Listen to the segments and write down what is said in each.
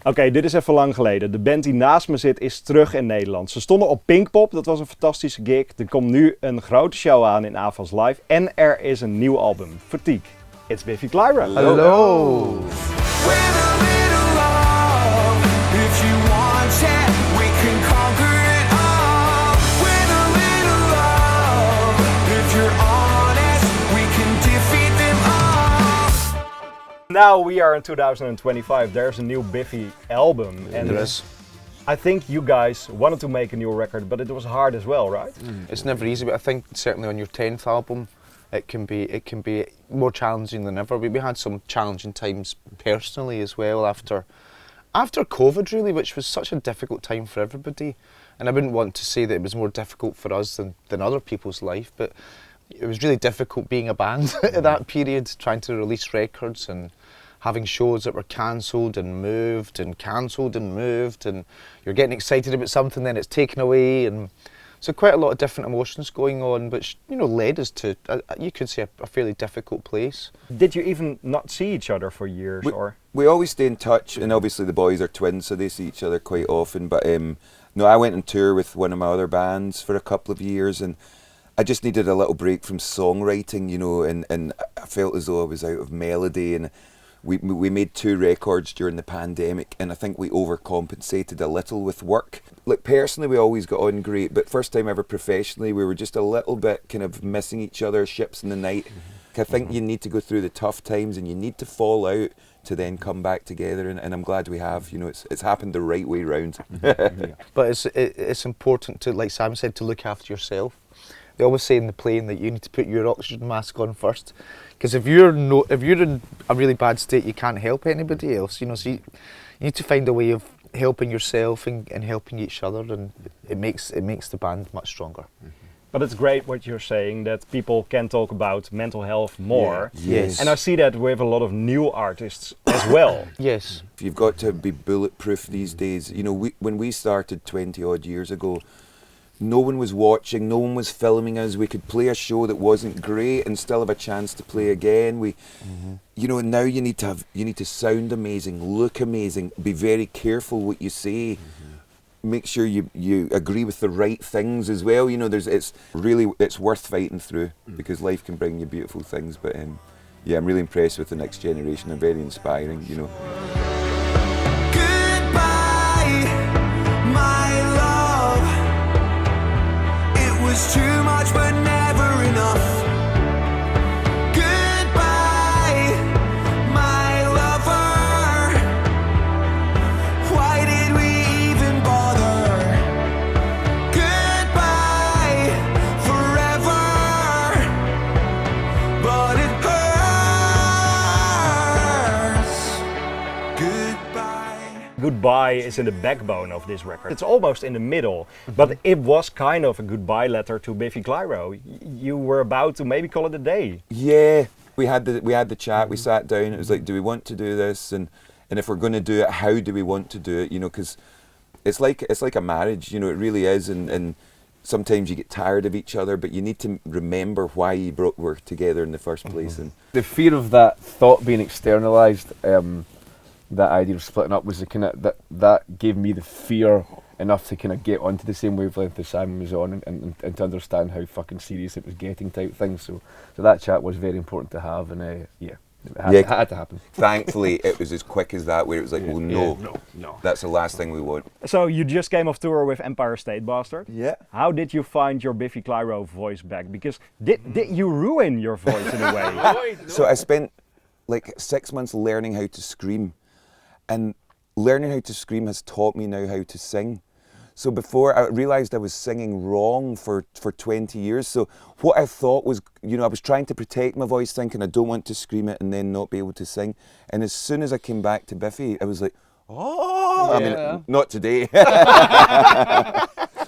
Oké, dit is even lang geleden. De band die naast me zit is terug in Nederland. Ze stonden op Pinkpop, dat was een fantastische gig. Er komt nu een grote show aan in Avals Live. En er is een nieuw album, Futique. It's Biffy Clyro. Hallo. Now we are in 2025. There's a new Biffy album, and There is. I think you guys wanted to make a new record, but it was hard as well, right? It's never easy, but I think certainly on your 10th album, it can be more challenging than ever. We had some challenging times personally as well after COVID really, which was such a difficult time for everybody. And I wouldn't want to say that it was more difficult for us than other people's life, but it was really difficult being a band at that period, trying to release records and having shows that were cancelled and moved and cancelled and moved, and you're getting excited about something, then it's taken away, and so quite a lot of different emotions going on, which led us to you could say a fairly difficult place. Did you even not see each other for years, or? We always stay in touch, and obviously the boys are twins, so they see each other quite often. But no, I went on tour with one of my other bands for a couple of years, and I just needed a little break from songwriting, and I felt as though I was out of melody, and we made 2 records during the pandemic, and I think we overcompensated a little with work. Like personally, we always got on great, but first time ever professionally, we were just a little bit kind of missing each other, ships in the night. I think you need to go through the tough times, and you need to fall out to then come back together, and I'm glad we have. It's happened the right way round. But it's important to, like Sam said, to look after yourself. They always say in the plane that you need to put your oxygen mask on first, because if you're in a really bad state, you can't help anybody else. So you need to find a way of helping yourself and helping each other, and it makes the band much stronger. But it's great what you're saying, that people can talk about mental health more. Yeah. Yes. And I see that with a lot of new artists as well. Yes. You've got to be bulletproof these days. When we started 20 odd years ago, no one was watching, no one was filming us. We could play a show that wasn't great and still have a chance to play again. Now you need to sound amazing, look amazing, be very careful what you say. Make sure you agree with the right things as well. It's worth fighting through, because life can bring you beautiful things. But I'm really impressed with the next generation. They're very inspiring. Goodbye, my love. It was too much, but never enough. Goodbye, my lover. Why did we even bother? Goodbye, forever. But it hurts. Goodbye. Goodbye is in the backbone of this record. It's almost in the middle, but it was kind of a goodbye letter to Biffy Clyro. You were about to maybe call it a day. Yeah, we had the chat. We sat down. It was like, do we want to do this? And if we're going to do it, how do we want to do it? Because it's like a marriage. It really is. And sometimes you get tired of each other, but you need to remember why you were together in the first place. And the fear of that thought being externalized, that idea of splitting up was the kind of that gave me the fear enough to kind of get onto the same wavelength as Simon was on, and to understand how fucking serious it was getting, type thing. So that chat was very important to have, and it had to happen. Thankfully, it was as quick as that, where it was like, no, that's the last thing we want. So you just came off tour with Empire State Bastard. Yeah. How did you find your Biffy Clyro voice back? Because did you ruin your voice in a way? So I spent like 6 months learning how to scream, and learning how to scream has taught me now how to sing. So before, I realised I was singing wrong for 20 years. So what I thought was, I was trying to protect my voice, thinking I don't want to scream it and then not be able to sing. And as soon as I came back to Biffy, I was like, oh, I mean, not today.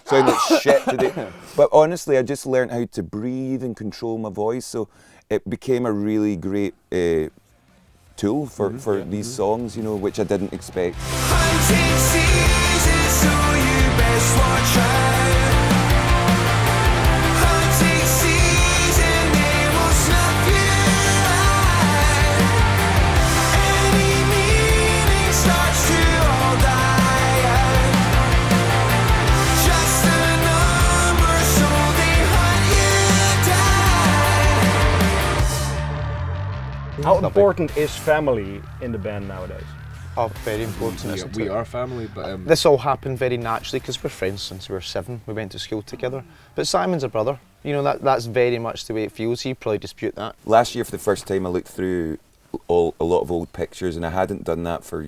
Sound like shit today. But honestly, I just learned how to breathe and control my voice. So it became a really great tool for these songs, which I didn't expect. Hunting season, so you best watch out. Hunting season, they will snuff you out. Any meaning starts to How They'll be- important is family in the band nowadays? Oh, very important, isn't We it? are family, but This all happened very naturally because we're friends since we were 7. We went to school together. But Simon's a brother. You know, that's very much the way it feels. He'd probably dispute that. Last year, for the first time, I looked through a lot of old pictures, and I hadn't done that for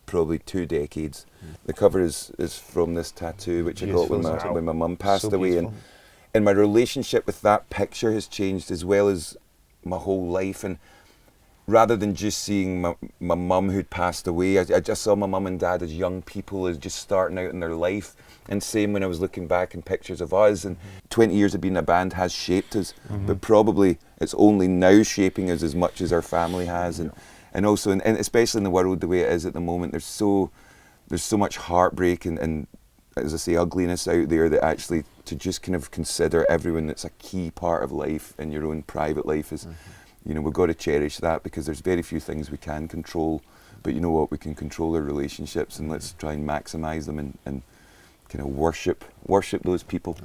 probably 2 decades. The cover is from this tattoo, which I got Beautiful. when my mum passed So away, beautiful. and my relationship with that picture has changed as well as my whole life. And rather than just seeing my mum who'd passed away, I just saw my mum and dad as young people, as just starting out in their life. And same when I was looking back in pictures of us, and 20 years of being in a band has shaped us, but probably it's only now shaping us as much as our family has. And also, and especially in the world the way it is at the moment, there's so much heartbreak and as I say, ugliness out there, that actually to just kind of consider everyone that's a key part of life in your own private life is, you know, we've got to cherish that, because there's very few things we can control, but you know what, we can control our relationships, and let's try and maximise them and kind of worship those people.